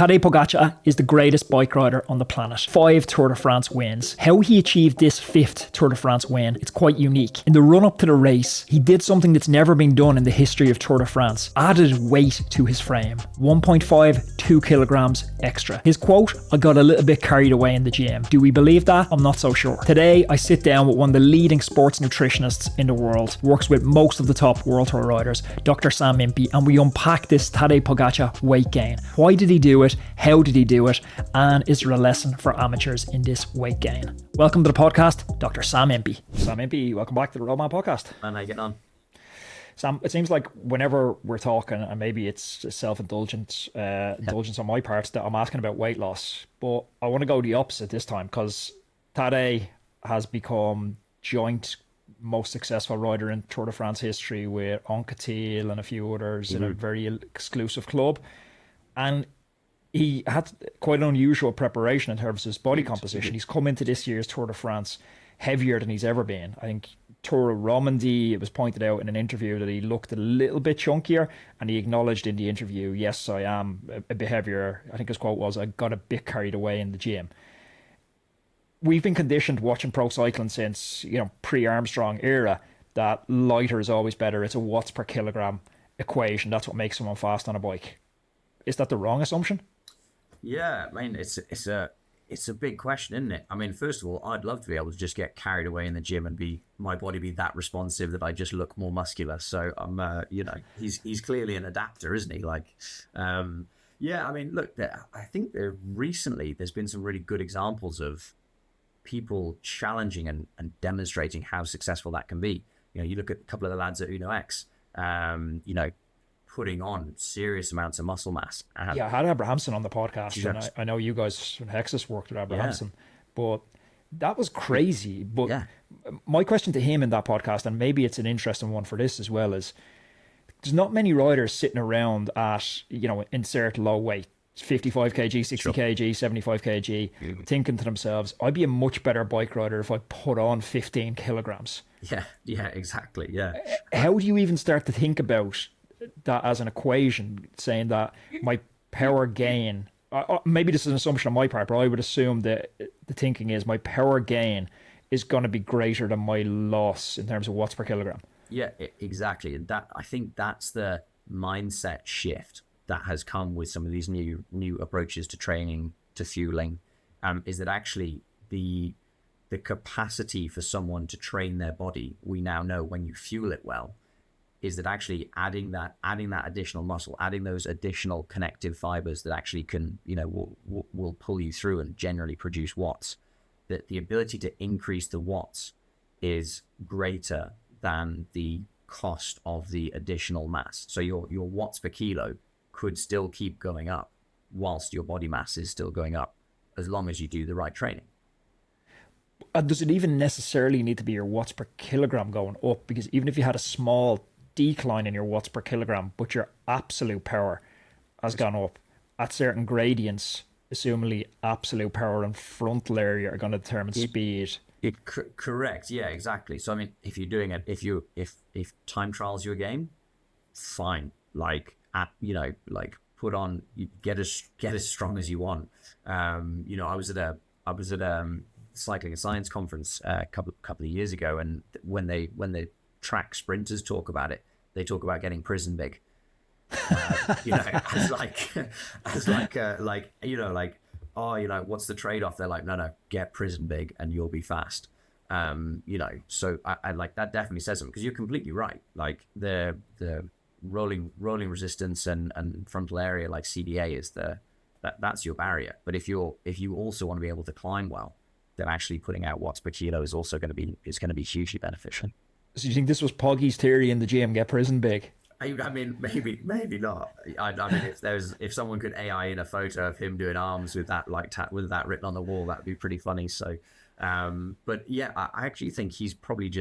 Tadej Pogačar is the greatest bike rider on the planet. 5 Tour de France wins. How he achieved this 5th Tour de France win, it's quite unique. In the run-up to the race, he did something that's never been done in the history of Tour de France. Added weight to his frame. 1.5, 2 kilograms extra. His quote, "I got a little bit carried away in the gym." Do we believe that? I'm not so sure. Today, I sit down with one of the leading sports nutritionists in the world. Works with most of the top World Tour riders, Dr. Sam Impey, and we unpack this Tadej Pogačar weight gain. Why did he do it? How did he do it? And is there a lesson for amateurs in this weight gain? Welcome to the podcast, Dr. Sam Impey. Sam Impey, welcome back to the Roadman Podcast. And how you getting on? Sam, it seems like whenever we're talking, and maybe it's self-indulgence indulgence on my part, that I'm asking about weight loss, but I want to go the opposite this time because Tadej has become joint most successful rider in Tour de France history with Anquetil and a few others in a very exclusive club. And he had quite an unusual preparation in terms of his body composition. He's come into this year's Tour de France heavier than he's ever been. I think Tour of Romandy, it was pointed out in an interview that he looked a little bit chunkier, and he acknowledged in the interview, yes, I am a bit heavier. I think his quote was, "I got a bit carried away in the gym." We've been conditioned watching pro cycling since, pre-Armstrong era, that lighter is always better. It's a watts per kilogram equation. That's what makes someone fast on a bike. Is that the wrong assumption? Yeah, I mean, it's a big question, isn't it? I mean, first of all, I'd love to be able to just get carried away in the gym and my body be that responsive that I just look more muscular. So I'm, he's clearly an adapter, isn't he? Yeah, I mean, look, I think recently there's been some really good examples of people challenging and demonstrating how successful that can be. You look at a couple of the lads at Uno X, putting on serious amounts of muscle mass. I had Abrahamson on the podcast, and I know you guys from Hexis worked with Abrahamson, but that was crazy. But my question to him in that podcast, and maybe it's an interesting one for this as well, is there's not many riders sitting around at, insert low weight, 55 kg, 60 kg, 75 kg, thinking to themselves, I'd be a much better bike rider if I put on 15 kilograms. Yeah, exactly. Yeah. How do you even start to think about that as an equation, saying that my power gain, maybe this is an assumption on my part, but I would assume that the thinking is my power gain is going to be greater than my loss in terms of watts per kilogram? Yeah, exactly. And I think that's the mindset shift that has come with some of these new approaches to training, to fueling, is that actually the capacity for someone to train their body, we now know when you fuel it well, is that actually adding that additional muscle, adding those additional connective fibers that actually can, will pull you through and generally produce watts, that the ability to increase the watts is greater than the cost of the additional mass. So your watts per kilo could still keep going up whilst your body mass is still going up, as long as you do the right training. Does it even necessarily need to be your watts per kilogram going up? Because even if you had a small decline in your watts per kilogram, but your absolute power has gone up at certain gradients, assumably absolute power and frontal area are going to determine speed. Correct. Yeah, exactly. So I mean, if you're doing it, if time trials your game, fine. Put on, you get as strong as you want. I was at a cycling and science conference a couple of years ago, and when the track sprinters talk about it, they talk about getting prison big. What's the trade-off? They're like, no, get prison big and you'll be fast. So I like that definitely says something, because you're completely right. Like the rolling resistance and frontal area, like CDA, is that's your barrier. But if you also want to be able to climb well, then actually putting out watts per kilo is also going to be hugely beneficial. So you think this was Poggy's theory in the gym, get prison big? I mean, maybe not. I mean, if someone could AI in a photo of him doing arms with that with that written on the wall, that'd be pretty funny. So, but yeah, I actually think he's probably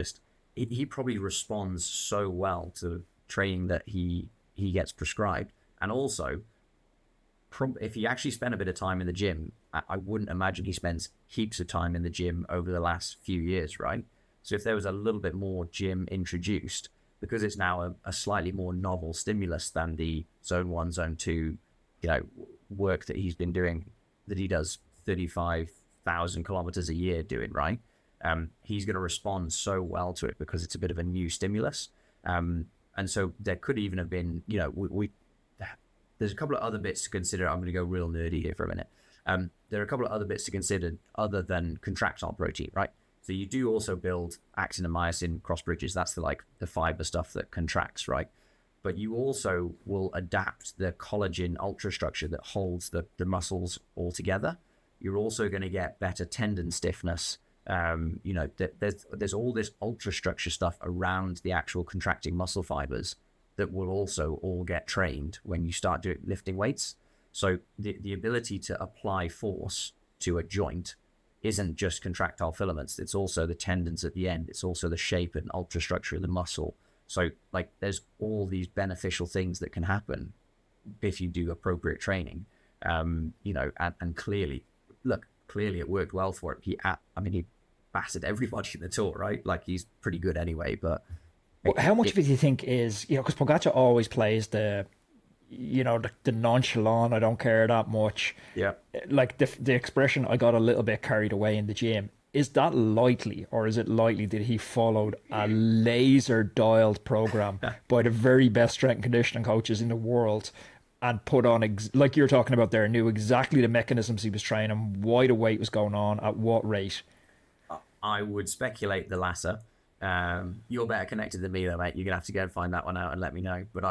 he probably responds so well to training that he gets prescribed, and also if he actually spent a bit of time in the gym, I wouldn't imagine he spends heaps of time in the gym over the last few years, right? So if there was a little bit more gym introduced, because it's now a slightly more novel stimulus than the zone 1, zone 2, work that he's been doing, that he does 35,000 kilometers a year doing, right? He's going to respond so well to it because it's a bit of a new stimulus. And so there could even have been, there's a couple of other bits to consider. I'm going to go real nerdy here for a minute. There are a couple of other bits to consider other than contractile protein, right? So you do also build actin and myosin cross bridges. That's the fiber stuff that contracts, right? But you also will adapt the collagen ultrastructure that holds the muscles all together. You're also going to get better tendon stiffness. There's all this ultrastructure stuff around the actual contracting muscle fibers that will also all get trained when you start lifting weights. So the ability to apply force to a joint isn't just contractile filaments. It's also the tendons at the end. It's also the shape and ultrastructure of the muscle. So like there's all these beneficial things that can happen if you do appropriate training. And clearly it worked well for him. He battered everybody in the tour, right? Like he's pretty good anyway, but how much of it do you think is, because Pogačar always plays the nonchalant, I don't care that much. Yeah. Like the expression, I got a little bit carried away in the gym. Is that likely, or is it likely that he followed a laser dialed program by the very best strength and conditioning coaches in the world and put on, like you're talking about there, knew exactly the mechanisms he was training, why the weight was going on, at what rate? I would speculate the latter. You're better connected than me though, mate. You're gonna have to go and find that one out and let me know. But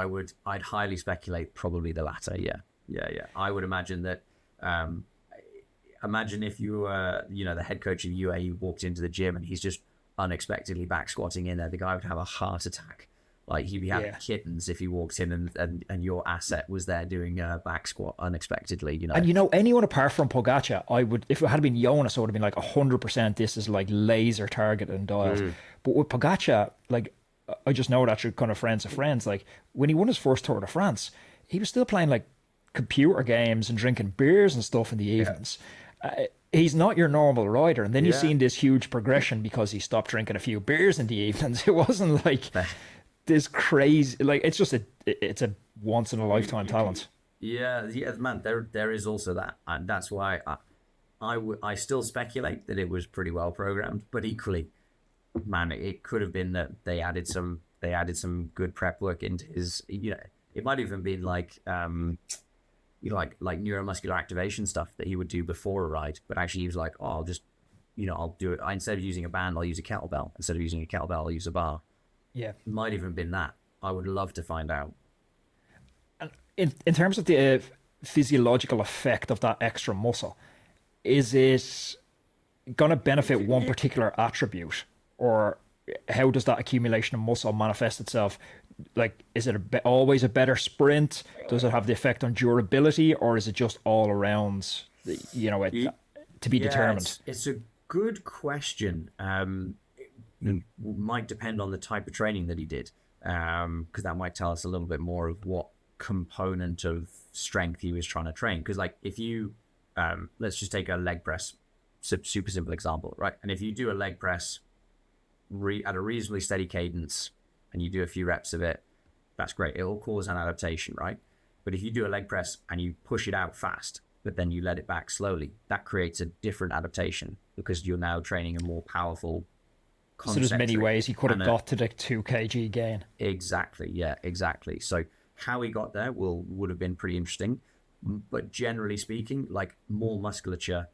I'd highly speculate probably the latter. Yeah. I would imagine that. Imagine if you were, the head coach of UAE walked into the gym and he's just unexpectedly back squatting in there. The guy would have a heart attack. Like he'd be having kittens if he walked in and your asset was there doing a back squat unexpectedly, And anyone apart from Pogačar, I would, if it had been Jonas, I would have been like 100% this is like laser targeted and dialed. But with Pogačar, like I just know that through kind of friends of friends, like when he won his first Tour de France, he was still playing like computer games and drinking beers and stuff in the evenings. He's not your normal rider. And then you've seen this huge progression because he stopped drinking a few beers in the evenings. It wasn't like this crazy, like it's a once in a lifetime talent. Yeah, man, there is also that. And that's why I still speculate that it was pretty well programmed, but equally, man, it could have been that they added some good prep work into his, it might even been like, like neuromuscular activation stuff that he would do before a ride, but actually he was like, I'll just, I'll do it. Instead of using a band, I'll use a kettlebell. Instead of using a kettlebell, I'll use a bar. Yeah. It might even been that. I would love to find out. And in terms of the physiological effect of that extra muscle, is it going to benefit one particular attribute, or how does that accumulation of muscle manifest itself? Like, is it always a better sprint? Does it have the effect on durability, or is it just all around, to be determined? It's a good question. It might depend on the type of training that he did, because that might tell us a little bit more of what component of strength he was trying to train. Because like if you, let's just take a leg press, super simple example, right? And if you do a leg press at a reasonably steady cadence, and you do a few reps of it, that's great. It will cause an adaptation, right? But if you do a leg press and you push it out fast, but then you let it back slowly, that creates a different adaptation because you're now training a more powerful concept. So there's many ways he could have got to the 2 kg gain. Exactly, yeah, exactly. So how he got there would have been pretty interesting. But generally speaking, like more musculature,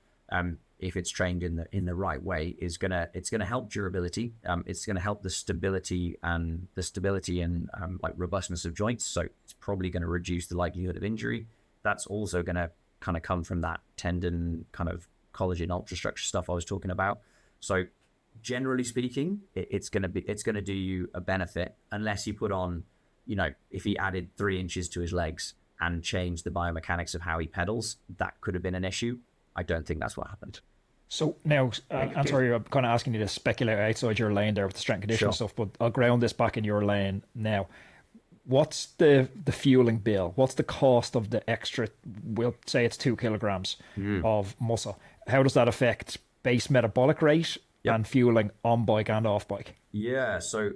if it's trained in the right way, it's gonna help durability. It's gonna help the stability and like robustness of joints. So it's probably going to reduce the likelihood of injury. That's also going to kind of come from that tendon kind of collagen ultrastructure stuff I was talking about. So generally speaking, it's gonna do you a benefit unless you put on, if he added 3 inches to his legs and changed the biomechanics of how he pedals, that could have been an issue. I don't think that's what happened. So now, I'm sorry, I'm kind of asking you to speculate outside your lane there with the strength and conditioning stuff, but I'll ground this back in your lane now. What's the fueling bill? What's the cost of the extra, we'll say it's 2 kilograms of muscle? How does that affect base metabolic rate and fueling on bike and off bike? Yeah, so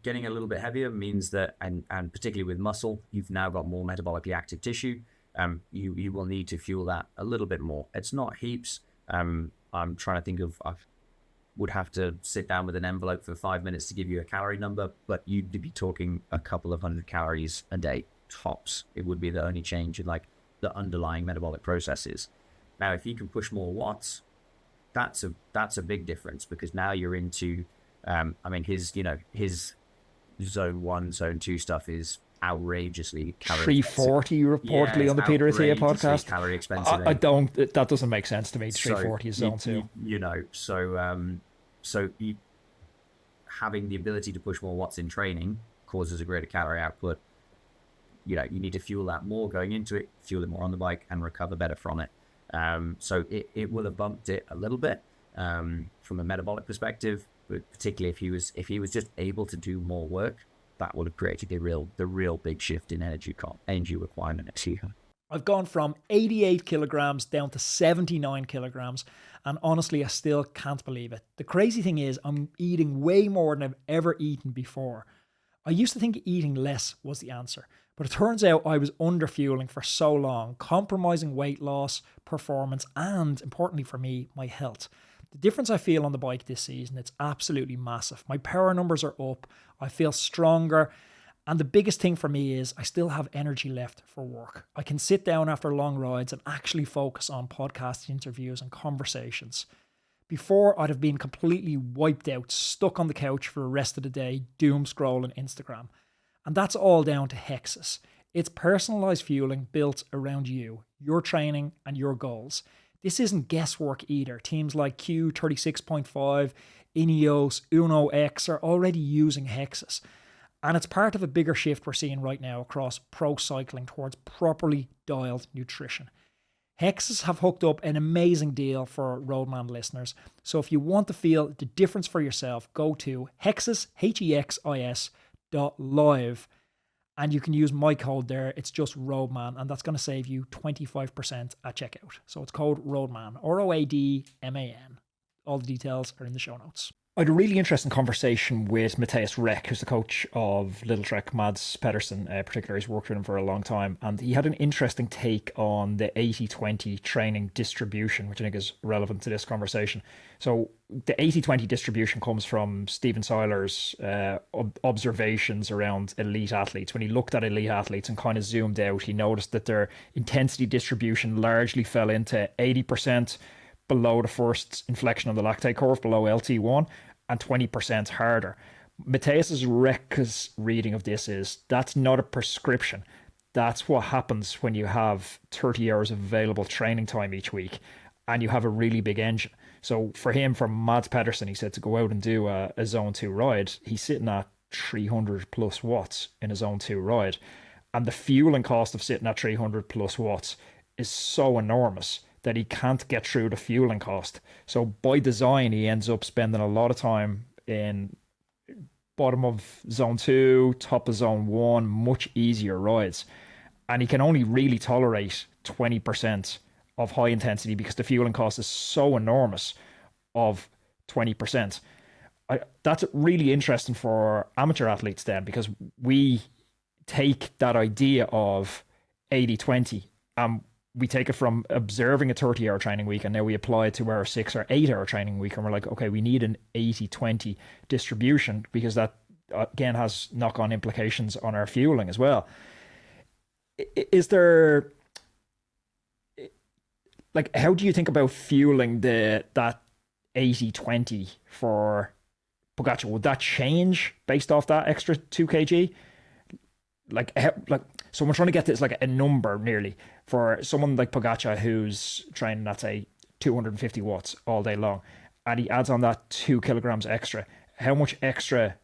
getting a little bit heavier means that, and particularly with muscle, you've now got more metabolically active tissue. you will need to fuel that a little bit more. It's not heaps. I'm trying to think of, I would have to sit down with an envelope for 5 minutes to give you a calorie number, but you'd be talking a couple of 100 calories a day tops. It would be the only change in like the underlying metabolic processes. Now, if you can push more watts, that's a big difference, because now you're into, I mean, his zone 1, zone 2 stuff is outrageously calorie 340 reportedly on the Peter Attia podcast. Calorie expensive. I don't. That doesn't make sense to me. 340 is zone 2. So having the ability to push more watts in training causes a greater calorie output. You need to fuel that more going into it, fuel it more on the bike, and recover better from it. So it will have bumped it a little bit from a metabolic perspective, but particularly if he was just able to do more work, that would have created the real big shift in energy requirement next year. I've gone from 88 kilograms down to 79 kilograms, and honestly, I still can't believe it. The crazy thing is, I'm eating way more than I've ever eaten before. I used to think eating less was the answer, but it turns out I was underfueling for so long, compromising weight loss, performance, and importantly for me, my health. The difference I feel on the bike this season, it's absolutely massive. My power numbers are up, I feel stronger, and the biggest thing for me is I still have energy left for work. I can sit down after long rides and actually focus on podcast interviews and conversations. Before, I'd have been completely wiped out, stuck on the couch for the rest of the day, doom scrolling Instagram. And that's all down to Hexis. It's personalized fueling built around you, your training, and your goals. This isn't guesswork either. Teams like Q36.5, Ineos, Uno X are already using Hexis. And it's part of a bigger shift we're seeing right now across pro cycling towards properly dialed nutrition. Hexis have hooked up an amazing deal for Roadman listeners. So if you want to feel the difference for yourself, go to Hexis, HEXIS.live, and you can use my code there. It's just Roadman, and that's going to save you 25% at checkout. So it's code Roadman, ROADMAN. All the details are in the show notes. I had a really interesting conversation with Matthias Reck, who's the coach of Little Trek, Mads Pedersen, particularly. He's worked with him for a long time, and he had an interesting take on the 80-20 training distribution, which I think is relevant to this conversation. So the 80-20 distribution comes from Stephen Seiler's observations around elite athletes. When he looked at elite athletes and kind of zoomed out, he noticed that their intensity distribution largely fell into 80% below the first inflection of the lactate curve, below LT1, and 20% harder. Matthias Reck's reading of this is, that's not a prescription. That's what happens when you have 30 hours of available training time each week and you have a really big engine. So for him, for Mads Pedersen, he said to go out and do a zone 2 ride, he's sitting at 300 plus watts in a zone 2 ride. And the fueling cost of sitting at 300 plus watts is so enormous that he can't get through the fueling cost. So by design, he ends up spending a lot of time in bottom of zone 2, top of zone 1, much easier rides. And he can only really tolerate 20% of high intensity because the fueling cost is so enormous of 20%. That's really interesting for amateur athletes then, because we take that idea of 80-20 and we take it from observing a 30-hour training week, and now we apply it to our 6 or 8 hour training week, and we're like, okay, we need an 80-20 distribution because that, again, has knock-on implications on our fueling as well. Is there, like, how do you think about fueling that 80-20 for Pogačar? Would that change based off that extra 2 kg? So we're trying to get this like a number nearly for someone like Pogačar who's training at, say, 250 watts all day long, and he adds on that 2 kilograms extra. How much extra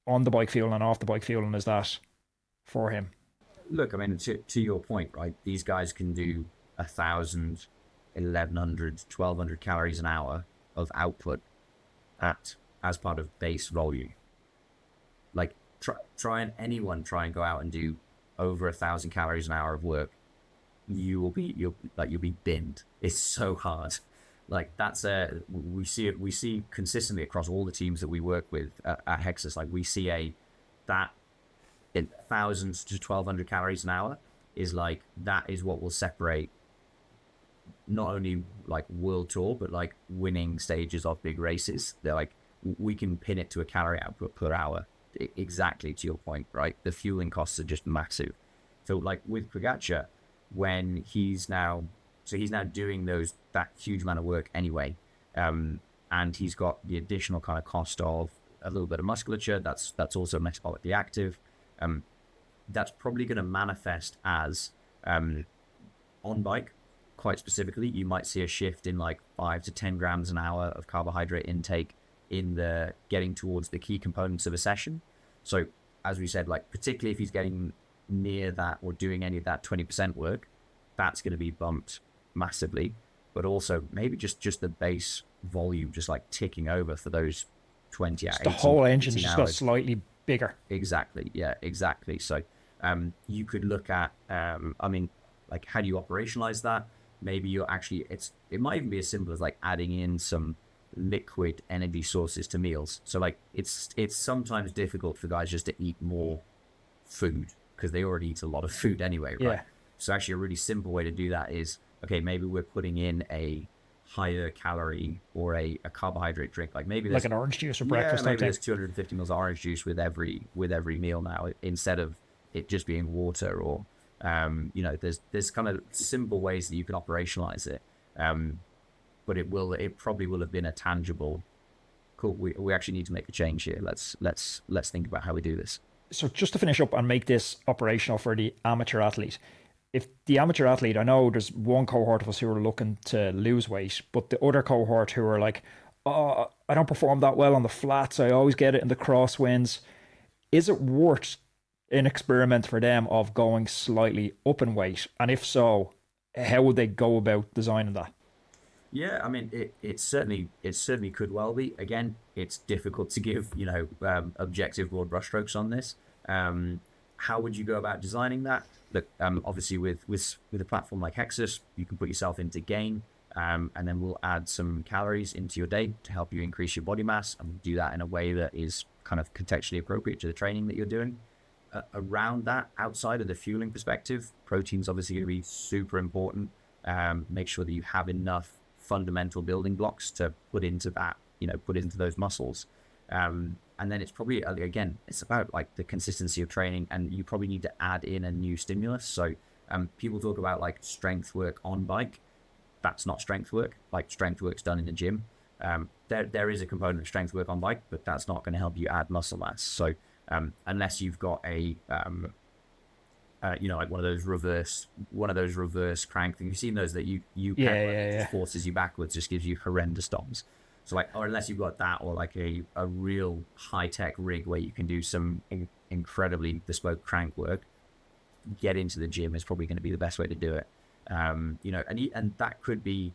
on the bike fueling and off the bike fueling is that for him? Look, I mean, to your point, right? These guys can do 1,000, 1,100, 1,200 calories an hour of output as part of base volume. Like, try and go out and do over 1,000 calories an hour of work, you'll be binned. It's so hard. Like, we see consistently across all the teams that we work with at Hexis. Like, we see that in 1,000 to 1,200 calories an hour is like, that is what will separate not only like world tour, but like winning stages of big races. They're like, we can pin it to a calorie output per hour. Exactly to your point, right? The fueling costs are just massive. So like with Pogačar, when he's now doing that huge amount of work anyway, and he's got the additional kind of cost of a little bit of musculature that's also metabolically active. That's probably going to manifest as on bike. Quite specifically, you might see a shift in like 5 to 10 grams an hour of carbohydrate intake in the getting towards the key components of a session. So as we said, like particularly if he's getting near that or doing any of that 20% work, that's going to be bumped massively. But also maybe just the base volume just like ticking over for those 20 hours. The whole engine just got slightly bigger. Exactly. Yeah, exactly. So you could look at, I mean, like how do you operationalize that? Maybe you're actually, it might even be as simple as like adding in some liquid energy sources to meals. So like it's sometimes difficult for guys just to eat more food because they already eat a lot of food anyway, right? Yeah. So actually a really simple way to do that is, okay, maybe we're putting in a higher calorie or a carbohydrate drink. Like maybe there's like an orange juice for breakfast. Maybe there's 250 mils of orange juice with every meal now, instead of it just being water. Or there's kind of simple ways that you can operationalize it. But it probably will have been a tangible, cool, we actually need to make a change here. Let's think about how we do this. So just to finish up and make this operational for the amateur athlete, if the amateur athlete, I know there's one cohort of us who are looking to lose weight, but the other cohort who are like, oh, I don't perform that well on the flats, I always get it in the crosswinds. Is it worth an experiment for them of going slightly up in weight? And if so, how would they go about designing that? Yeah, I mean, it certainly could well be. Again, it's difficult to give objective broad brushstrokes on this. How would you go about designing that? Look, obviously with a platform like Hexis, you can put yourself into gain, and then we'll add some calories into your day to help you increase your body mass, and do that in a way that is kind of contextually appropriate to the training that you're doing. Around that, outside of the fueling perspective, protein's obviously going to be super important. Make sure that you have enough fundamental building blocks to put into that, put into those muscles. And then it's probably, again, it's about like the consistency of training, and you probably need to add in a new stimulus. So people talk about like strength work on bike. That's not strength work. Like strength work's done in the gym. There is a component of strength work on bike, but that's not going to help you add muscle mass. So unless you've got a like one of those reverse crank things. You've seen those that you forces you backwards, just gives you horrendous DOMs. So like, or unless you've got that, or like a real high tech rig where you can do some incredibly bespoke crank work, get into the gym is probably going to be the best way to do it. And that could be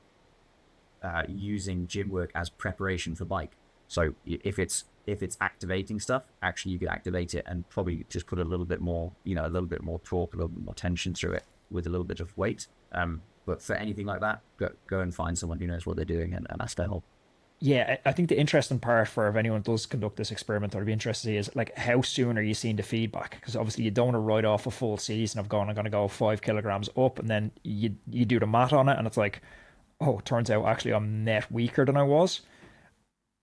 using gym work as preparation for bike. So if it's activating stuff, actually you could activate it and probably just put a little bit more torque, a little bit more tension through it with a little bit of weight. But for anything like that, go and find someone who knows what they're doing and ask their help. Yeah, I think the interesting part for if anyone does conduct this experiment, or be interested to see, is like how soon are you seeing the feedback? Because obviously you don't want to write off a full season of I'm going to go 5 kilograms up, and then you do the math on it, and it's like, oh, it turns out actually I'm net weaker than I was.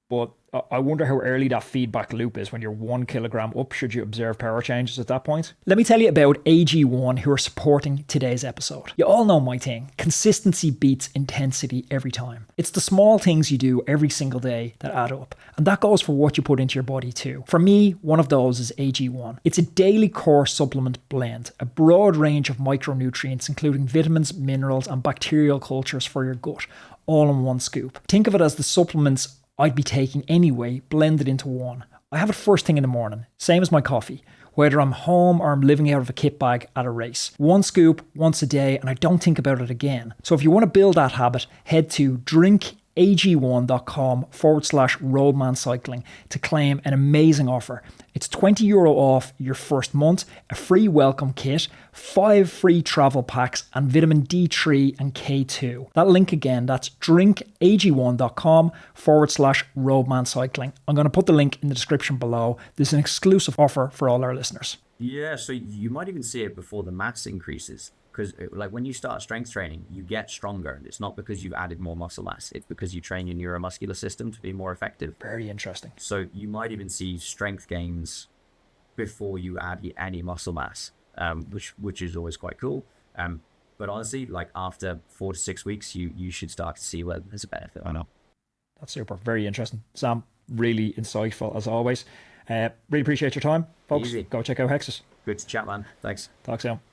But I wonder how early that feedback loop is when you're 1 kilogram up. Should you observe power changes at that point? Let me tell you about AG1, who are supporting today's episode. You all know my thing. Consistency beats intensity every time. It's the small things you do every single day that add up. And that goes for what you put into your body too. For me, one of those is AG1. It's a daily core supplement blend, a broad range of micronutrients, including vitamins, minerals, and bacterial cultures for your gut, all in one scoop. Think of it as the supplements I'd be taking anyway, blended into one. I have it first thing in the morning, same as my coffee, whether I'm home or I'm living out of a kit bag at a race. One scoop, once a day, and I don't think about it again. So if you want to build that habit, head to drinkag1.com/roadmancycling to claim an amazing offer. It's €20 off your first month, a free welcome kit, 5 free travel packs, and vitamin D3 and K2. That link again, that's drinkag1.com/roadmancycling. I'm going to put the link in the description below. There's an exclusive offer for all our listeners. Yeah, so you might even see it before the mass increases. Because like when you start strength training, you get stronger. And it's not because you've added more muscle mass. It's because you train your neuromuscular system to be more effective. Very interesting. So you might even see strength gains before you add any muscle mass, which is always quite cool. But honestly, like after 4 to 6 weeks, you should start to see whether there's a benefit or not. That's super. Very interesting. Sam, really insightful as always. Really appreciate your time, folks. Easy. Go check out Hexis. Good to chat, man. Thanks. Talk soon.